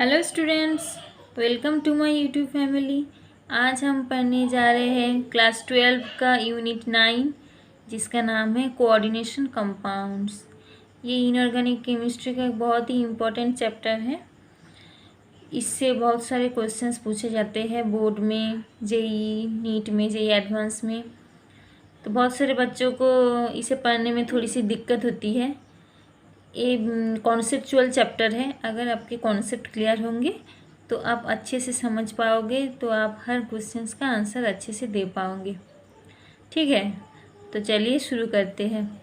Hello students, welcome to my YouTube family. आज हम पढ़ने जा रहे हैं क्लास 12 का यूनिट 9, जिसका नाम है कोऑर्डिनेशन कंपाउंड्स। ये इनऑर्गेनिक केमिस्ट्री का एक बहुत ही इम्पोर्टेंट चैप्टर है। इससे बहुत सारे क्वेश्चंस पूछे जाते हैं बोर्ड में, जेई नीट में, जेई एडवांस में। तो बहुत सारे बच्चों को इसे पढ़ने में थोड़ी सी दिक्कत होती है। ये कॉन्सेप्चुअल चैप्टर है। अगर आपके कॉन्सेप्ट क्लियर होंगे तो आप अच्छे से समझ पाओगे, तो आप हर क्वेश्चंस का आंसर अच्छे से दे पाओगे। ठीक है, तो चलिए शुरू करते हैं।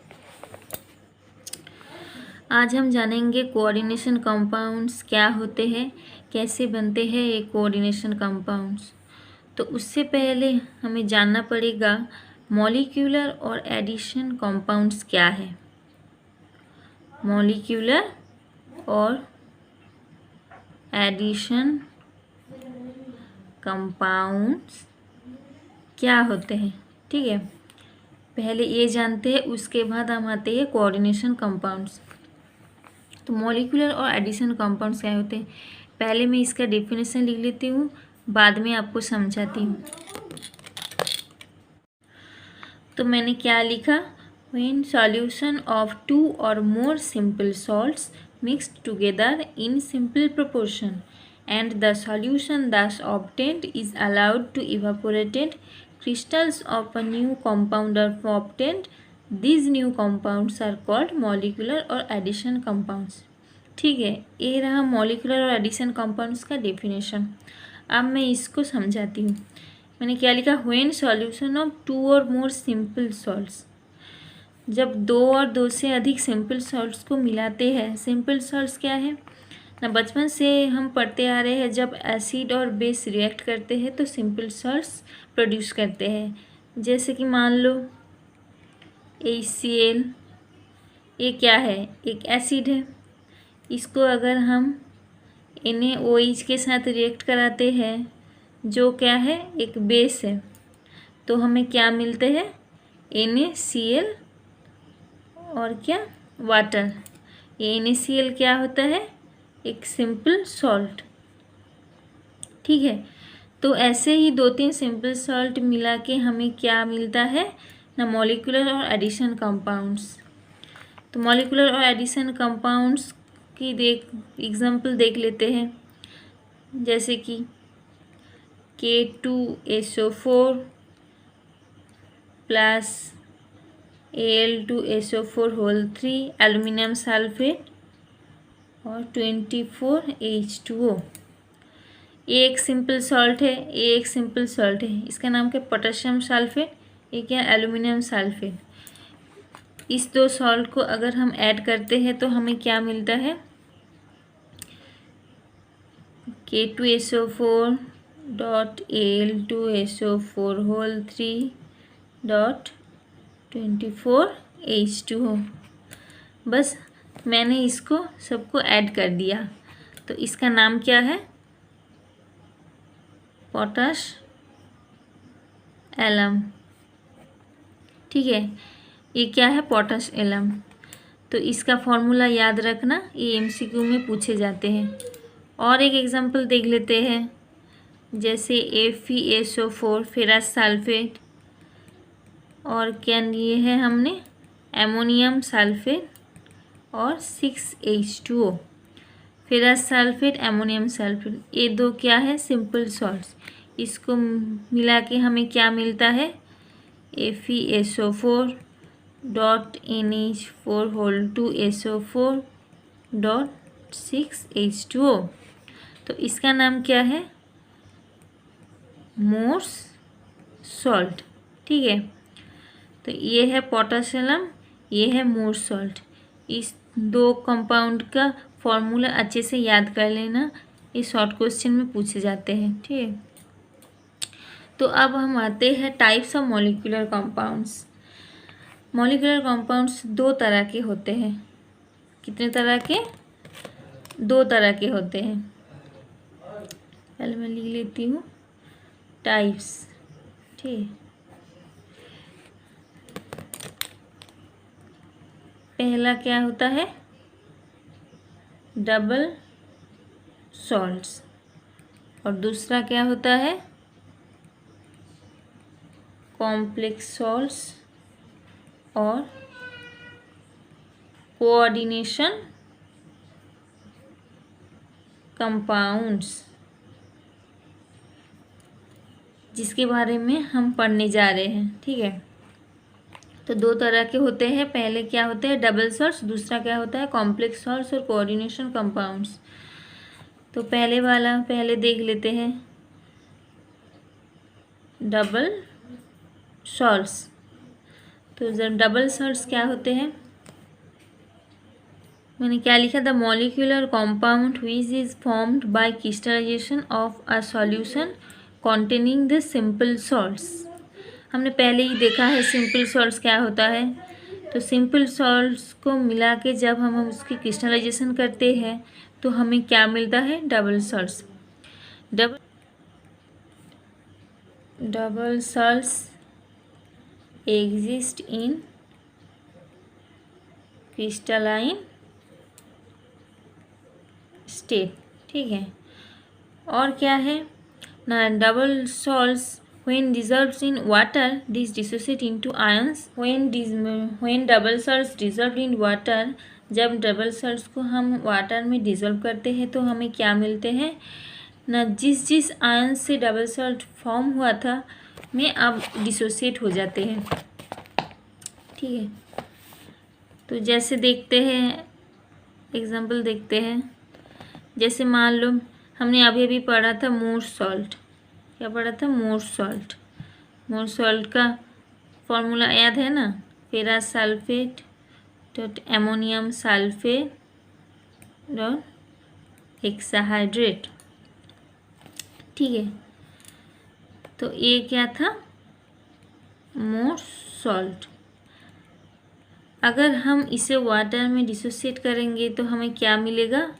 आज हम जानेंगे कोऑर्डिनेशन कंपाउंड्स क्या होते हैं, कैसे बनते हैं ये कोऑर्डिनेशन कंपाउंड्स। तो उससे पहले हमें जानना पड़ेगा मॉलिक्यूलर और एडिशन कंपाउंड्स क्या है। मॉलिक्यूलर और एडिशन कंपाउंड्स क्या होते हैं। ठीक है, पहले ये जानते हैं, उसके बाद हम आते हैं कोऑर्डिनेशन कंपाउंड्स। तो मॉलिक्यूलर और एडिशन कंपाउंड्स क्या होते हैं, पहले मैं इसका डेफिनेशन लिख लेती हूँ, बाद में आपको समझाती हूँ। तो मैंने क्या लिखा, when solution of 2 or more simple salts mixed together in simple proportion and the solution thus obtained is allowed to evaporate, crystals of a new compound are obtained. These new compounds are called molecular or addition compounds। ठीक है, ये रहा molecular और addition compounds का definition. अब मैं इसको समझाती हूँ। मैंने क्या लिखा, व्हेन सॉल्यूशन ऑफ 2 और मोर सिंपल सॉल्ट्स, जब 2 और 2 से अधिक सिंपल सॉल्ट्स को मिलाते हैं। सिंपल सॉल्ट्स क्या है ना, बचपन से हम पढ़ते आ रहे हैं, जब एसिड और बेस रिएक्ट करते हैं तो सिंपल सॉल्ट्स प्रोड्यूस करते हैं। जैसे कि मान लो HCl, ये क्या है, एक एसिड है। इसको अगर हम NaOH के साथ रिएक्ट कराते हैं, जो क्या है, एक बेस है, तो हमें क्या मिलते हैं, NaCl और क्या, वाटर। ये NaCl क्या होता है, एक सिंपल सॉल्ट। ठीक है, तो ऐसे ही 2-3 सिंपल सॉल्ट मिला के हमें क्या मिलता है ना, मॉलिक्यूलर और एडिशन कंपाउंड्स। तो मॉलिक्यूलर और एडिशन कंपाउंड्स की एग्जांपल देख लेते हैं। जैसे कि K2SO4 plus Al2SO4 whole 3 aluminium sulphate और 24H2O। ये एक सिंपल सॉल्ट है, ये एक सिंपल सॉल्ट है, इसका नाम क्या, पोटेशियम सल्फेट। ये क्या, एल्युमिनियम सल्फेट। इस दो सॉल्ट को अगर हम ऐड करते हैं तो हमें क्या मिलता है, K2SO4 dot Al2SO4 whole 3 dot 24H2O। बस मैंने इसको सबको ऐड कर दिया, तो इसका नाम क्या है, पोटाश एलम। ठीक है, ये क्या है, पोटाश एलम। तो इसका फॉर्मूला याद रखना, ये MCQ में पूछे जाते हैं। और एक एग्जांपल देख लेते हैं, जैसे FeSO4 फेरस सल्फेट, और क्या लिए है हमने, एमोनियम सल्फेट और 6H2O। Ferrous sulphate, ammonium sulphate, ये दो क्या है, सिंपल सॉल्ट्स। इसको मिला के हमें क्या मिलता है, FeSO4 dot NH4 whole 2 SO4 dot 6H2O। तो इसका नाम क्या है, मोर्स सॉल्ट। ठीक है, तो ये है पोटाशियम, ये है मोर्स सॉल्ट। इस दो कंपाउंड का फॉर्मूला अच्छे से याद कर लेना, ये शॉर्ट क्वेश्चन में पूछे जाते हैं। ठीक है, तो अब हम आते हैं types of molecular compounds. Molecular compounds 2 तरह के होते हैं। कितने तरह के, 2 तरह के होते हैं। पहले मैं लिख लेती हूँ टाइप्स। ठीक, पहला क्या होता है, डबल सॉल्ट्स, और दूसरा क्या होता है, कॉम्प्लेक्स सॉल्ट्स और कोऑर्डिनेशन कंपाउंड्स, जिसके बारे में हम पढ़ने जा रहे हैं। ठीक है, तो दो तरह के होते हैं, पहले क्या होते हैं डबल सॉल्ट्स, दूसरा क्या होता है कॉम्प्लेक्स सॉल्ट्स और कोऑर्डिनेशन कंपाउंड्स। तो पहले वाला पहले देख लेते हैं, डबल सॉल्ट्स। तो जब डबल सॉल्ट्स क्या होते हैं, मैंने क्या लिखा, the molecular compound which is formed by crystallisation of a solution containing the simple salts. हमने पहले ही देखा है सिंपल सॉल्ट्स क्या होता है। तो सिंपल सॉल्ट्स को मिला के जब हम उसकी क्रिस्टलाइजेशन करते हैं तो हमें क्या मिलता है, double salts. Double salts exist in crystalline state. ठीक है, और क्या है ना, double salts when dissolved in water these dissociate into ions। when double salts dissolved in water, जब डबल सॉल्ट्स को हम वाटर में डिज़ोल्व करते हैं तो हमें क्या मिलते हैं ना, जिस आयन से डबल सॉल्ट फॉर्म हुआ था में अब डिसोसिएट हो जाते हैं। ठीक है, तो जैसे देखते हैं एग्जांपल देखते हैं, जैसे मान लो हमने अभी अभी पढ़ा था मोर सॉल्ट, क्या पढ़ा था, मोर सॉल्ट। मोर सॉल्ट का फॉर्मूला याद है ना, ferrous sulphate dot ammonium sulphate dot hexahydrate. ठीक है, तो ये क्या था, मोर सॉल्ट। अगर हम इसे वाटर में डिसोसिएट करेंगे तो हमें क्या मिलेगा,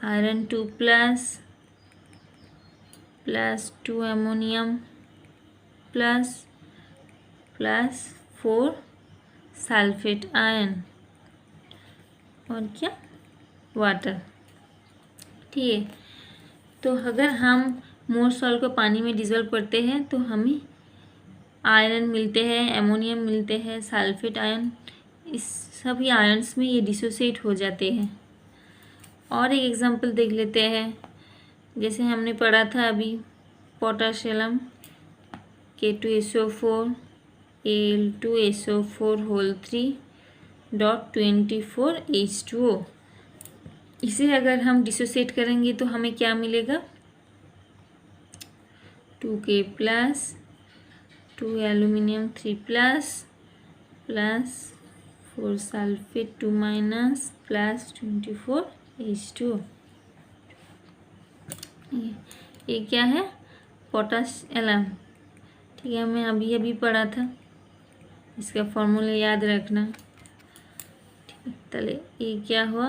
iron 2 plus 2 ammonium plus 4 sulphate ion और क्या, वाटर। ठीक है, तो अगर हम मोर सॉल्ट को पानी में डिज़ोल्व करते हैं तो हमें आयरन मिलते हैं, एमोनियम मिलते हैं, सल्फेट आयन, इस सभी आयन्स में ये डिसोसिएट हो जाते हैं। और एक एग्जांपल देख लेते हैं, जैसे हमने पढ़ा था अभी potassium K2SO4 Al2SO4 whole 3 dot 24 H2O। इसे अगर हम डिसोसिएट करेंगे तो हमें क्या मिलेगा, 2K plus 2 aluminium 3 plus 4 sulphate 2 minus plus 24 H2O। ये क्या है, पोटाशियम। ठीक है, मैं अभी अभी पढ़ा था, इसका फॉर्मूला याद रखना। ठीक है, चलिए ये क्या हुआ,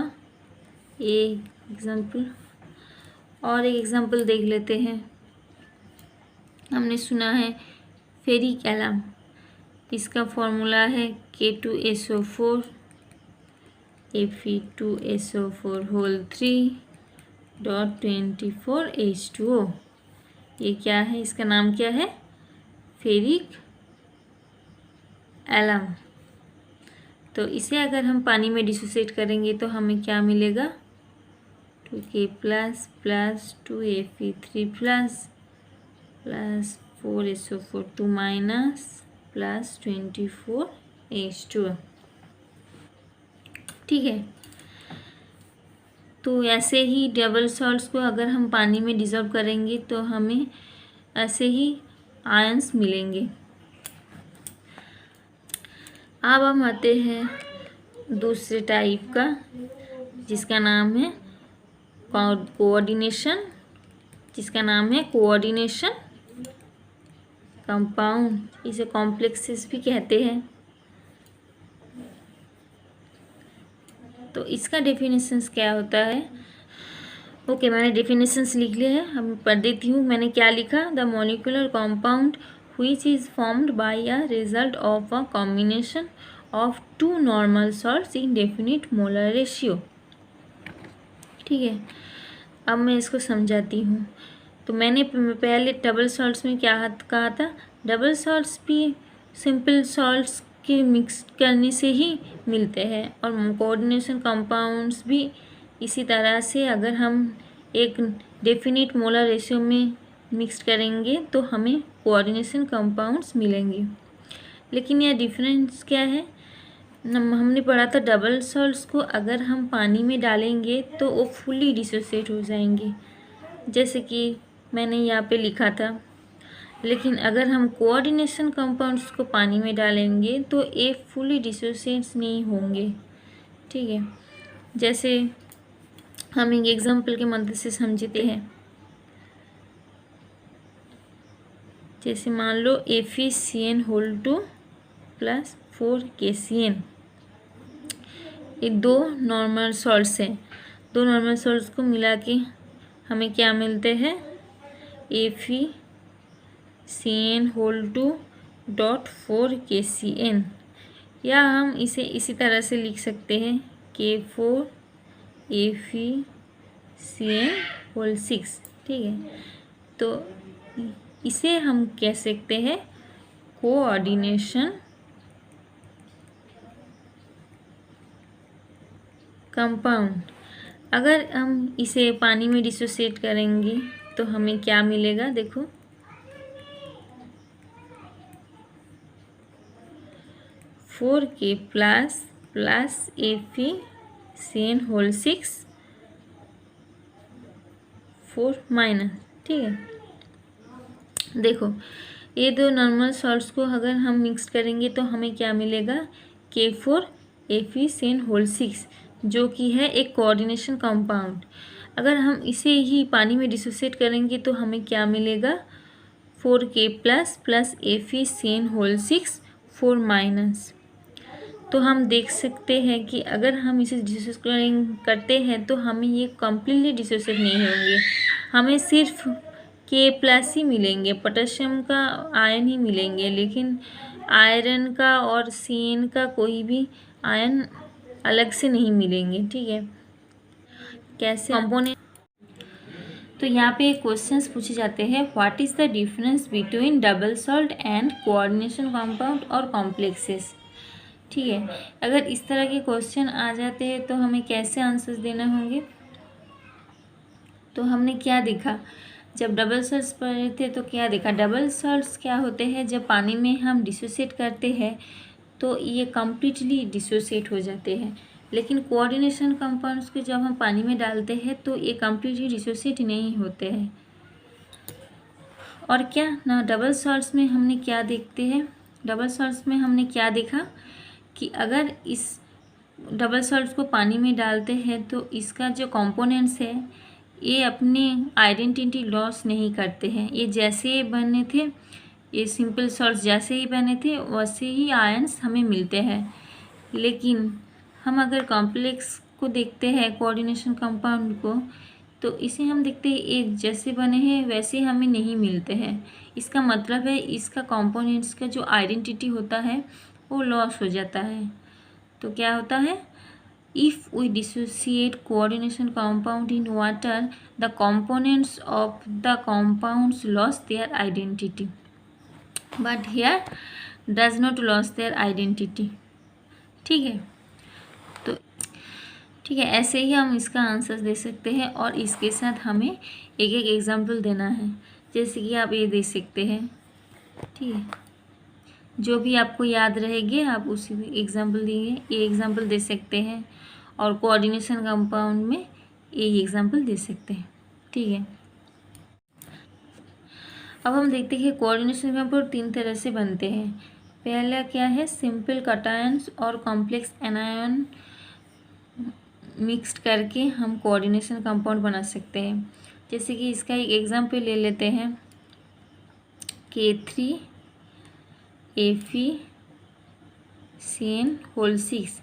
ये एग्जांपल। और एक एग्जांपल देख लेते हैं, हमने सुना है फेरिक एलम, इसका फॉर्मूला है K2SO4 Fe2SO4 whole 3 dot 24 H2O। ये क्या है, इसका नाम क्या है, फेरिक एलम। तो इसे अगर हम पानी में डिसोसिएट करेंगे तो हमें क्या मिलेगा, 2K plus 2 Fe3 plus 4 SO4 2 minus plus 24 H2O। ठीक है, तो ऐसे ही डबल सॉल्ट्स को अगर हम पानी में डिज़ोल्व करेंगे तो हमें ऐसे ही आयंस मिलेंगे। अब हम आते हैं दूसरे टाइप का, जिसका नाम है कोऑर्डिनेशन, कंपाउंड, इसे कॉम्प्लेक्सेस भी कहते हैं। तो इसका डेफिनेशंस क्या होता है, ओके मैंने डेफिनेशंस लिख लिए हैं, अब पढ़ देती हूँ। मैंने क्या लिखा, the molecular compound which is formed by a result of a combination of two normal salts in definite molar ratio। ठीक है, अब मैं इसको समझाती हूँ। तो मैंने पहले डबल सॉल्ट्स में क्या कहा था, डबल सॉल्ट्स भी सिंपल सॉल्ट्स के मिक्स करने से ही मिलते हैं, और कोऑर्डिनेशन कंपाउंड्स भी इसी तरह से अगर हम एक डेफिनिट मोलर रेशियो में मिक्स करेंगे तो हमें कोऑर्डिनेशन कंपाउंड्स मिलेंगे। लेकिन यह डिफरेंस क्या है, हमने पढ़ा था डबल सॉल्ट्स को अगर हम पानी में डालेंगे तो वो फुली डिसोसिएट हो जाएंगे, जैसे कि मैंने यहाँ पे लिखा था। लेकिन अगर हम कोऑर्डिनेशन कंपाउंड्स को पानी में डालेंगे तो ये फुली डिसोसिएट नहीं होंगे। ठीक है, जैसे हम एक एग्जांपल के मदद से समझते हैं। जैसे मान लो FeCN2 प्लस 4KCN, ये दो नॉर्मल सॉल्ट्स हैं। दो नॉर्मल सॉल्ट्स को मिला के हमें क्या मिलते हैं, FeCN2.4KCN, या हम इसे इसी तरह से लिख सकते हैं K4FeCN6। ठीक है, तो इसे हम कह सकते हैं कोऑर्डिनेशन कंपाउंड। अगर हम इसे पानी में डिसोसिएट करेंगे तो हमें क्या मिलेगा, देखो 4K प्लस FeCN6 4 माइनस। ठीक है, देखो ये दो नॉर्मल सॉल्ट्स को अगर हम मिक्स करेंगे तो हमें क्या मिलेगा, K4FeCN6, जो कि है एक कोऑर्डिनेशन कंपाउंड। अगर हम इसे ही पानी में डिसोसिएट करेंगे तो हमें क्या मिलेगा, 4K प्लस FeCN6 4 माइनस। तो हम देख सकते हैं कि अगर हम इसे डिसोसिएट करते हैं तो हमें ये कम्प्लीटली डिसोसिएट नहीं होंगे, हमें सिर्फ K प्लस ही मिलेंगे, पोटेशियम का आयन ही मिलेंगे, लेकिन आयरन का और CN का कोई भी आयन अलग से नहीं मिलेंगे। ठीक है, कैसे कंपोनेंट। तो यहाँ पे क्वेश्चंस पूछे जाते हैं, what is the difference between double salt and coordination compound और कॉम्प्लेक्सेस। ठीक है, अगर इस तरह के क्वेश्चन आ जाते हैं तो हमें कैसे आंसर्स देना होंगे। तो हमने क्या देखा, जब डबल सॉल्ट्स पढ़े थे तो क्या देखा, डबल सॉल्ट्स क्या होते हैं, जब पानी में हम डिसोसिएट करते हैं तो ये कम्प्लीटली डिसोसिएट हो जाते हैं। लेकिन कोऑर्डिनेशन कंपाउंड्स को जब हम पानी में डालते हैं तो ये कम्प्लीटली डिसोसिएट नहीं होते हैं। और क्या ना, डबल सॉल्ट्स में हमने क्या देखते हैं, डबल सॉल्ट्स में हमने क्या देखा कि अगर इस डबल सॉल्ट्स को पानी में डालते हैं तो इसका जो कंपोनेंट्स है ये अपने आइडेंटिटी लॉस नहीं करते हैं। ये जैसे बने थे, ये सिंपल सॉल्ट्स जैसे ही बने थे वैसे ही आयंस हमें मिलते हैं। लेकिन हम अगर कॉम्प्लेक्स को देखते हैं, कोऑर्डिनेशन कंपाउंड को, तो इसे हम देखते हैं एक जैसे बने हैं वैसे हमें नहीं मिलते हैं। इसका मतलब है इसका कंपोनेंट्स का जो आइडेंटिटी होता है वो लॉस हो जाता है। तो क्या होता है, if we dissociate coordination compound in water, the components of the compounds lost their identity, but here does not lose their identity। ठीक है, तो ठीक है, ऐसे ही हम इसका आंसर दे सकते हैं और इसके साथ हमें एक एक एग्जाम्पल देना है। जैसे कि आप ये दे सकते हैं, ठीक है, जो भी आपको याद रहेंगे आप उसी एग्जाम्पल देंगे, ये एग्जाम्पल दे सकते हैं, और कोऑर्डिनेशन कंपाउंड में ये एग्जाम्पल दे सकते हैं। ठीक है, अब हम देखते हैं कोऑर्डिनेशन कंपाउंड 3 तरह से बनते हैं। पहला क्या है, सिंपल कटायंस और कॉम्प्लेक्स एनायन मिक्स्ड करके हम कोऑर्डिनेशन कंपाउंड बना सकते हैं। जैसे कि इसका एक एग्जाम्पल ले लेते हैं, K3FeCN6।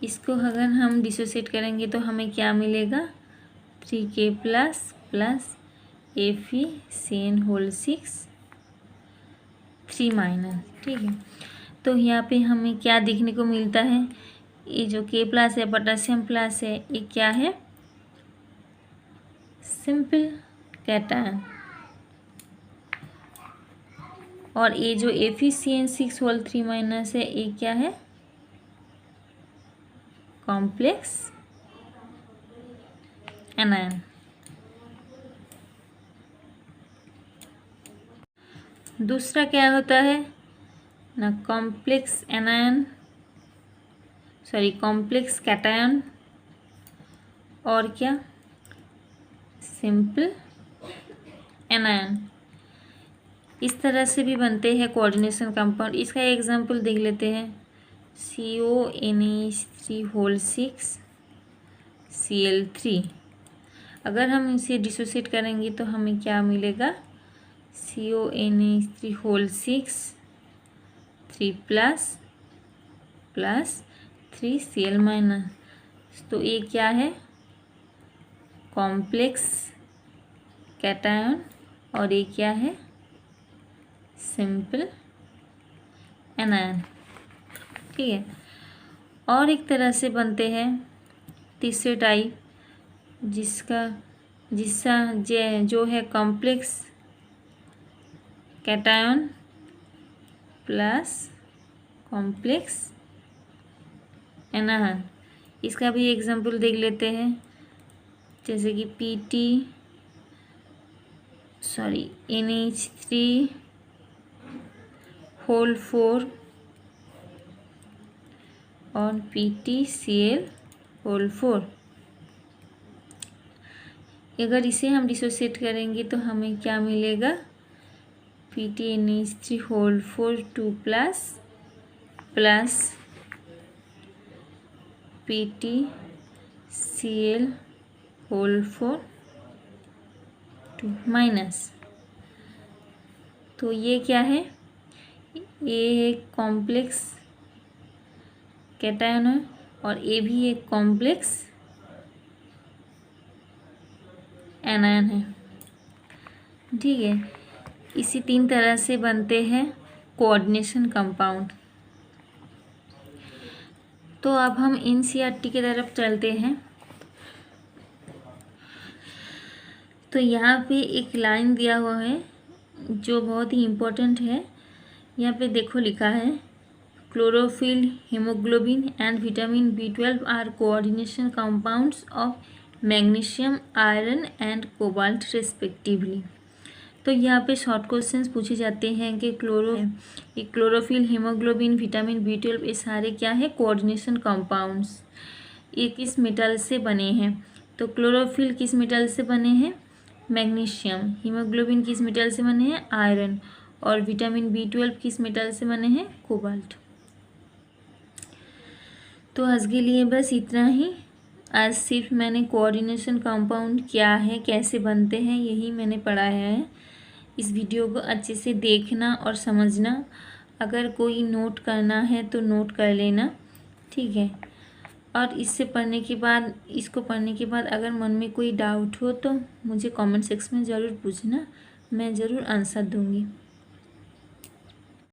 इसको अगर हम डिसोसिएट करेंगे तो हमें क्या मिलेगा, 3K प्लस FeCN6 3 माइनस। ठीक है, तो यहाँ पे हमें क्या देखने को मिलता है, ये जो K प्लस है, पोटेशियम प्लस है, ये क्या है, सिंपल कैटायन। और ये जो Fe6 होल 3 माइनस है, ये क्या है? Complex anion. दूसरा क्या होता है ना? Complex anion, sorry complex cation, और क्या? Simple anion. इस तरह से भी बनते हैं कोऑर्डिनेशन कंपाउंड। इसका एग्जांपल देख लेते हैं। CONH3 whole 6 Cl3। अगर हम इसे डिसोसिएट करेंगे तो हमें क्या मिलेगा? CONH3 whole 6 3 plus 3 Cl minus. तो ये क्या है? कॉम्प्लेक्स कैटायन, और ये क्या है? Simple anion. ठीक है। और एक तरह से बनते हैं तीसरे टाइप, जिसका जो है complex cation plus complex anion. इसका भी एग्जांपल देख लेते हैं, जैसे कि NH3 होल 4 और PtCl होल 4। अगर इसे हम डिसोसिएट करेंगे तो हमें क्या मिलेगा? PtNH3 whole 4 2 plus PtCl whole 4 2 minus. तो ये क्या है? ये एक कॉम्प्लेक्स कैटायन है, और ये भी एक कॉम्प्लेक्स एनायन है। ठीक है। इसी 3 तरह से बनते हैं कोऑर्डिनेशन कंपाउंड। तो अब हम NCERT की तरफ चलते हैं। तो यहाँ पे एक लाइन दिया हुआ है जो बहुत ही इम्पोर्टेंट है। यहाँ पे देखो लिखा है, chlorophyll, haemoglobin and vitamin B12 are coordination compounds of magnesium, iron and cobalt respectively. तो यहाँ पे शॉर्ट क्वेश्चंस पूछे जाते हैं कि क्लोरोफिल, हीमोग्लोबिन, विटामिन B12 ये सारे क्या है? Coordination compounds. ये किस मेटल से बने हैं? तो क्लोरोफिल किस मेटल से बने हैं? मैग्नीशियम। हीमोग्लोबिन किस मेटल से बने हैं? आयरन। और विटामिन B12 किस मेटल से बने हैं? कोबाल्ट। तो आज के लिए बस इतना ही। आज सिर्फ मैंने कोऑर्डिनेशन कंपाउंड क्या है, कैसे बनते हैं, यही मैंने पढ़ाया है। इस वीडियो को अच्छे से देखना और समझना। अगर कोई नोट करना है तो नोट कर लेना, ठीक है। और इसको पढ़ने के बाद अगर मन में कोई डाउट हो तो मुझे कमेंट सेक्शन में ज़रूर पूछना, मैं ज़रूर आंसर दूँगी।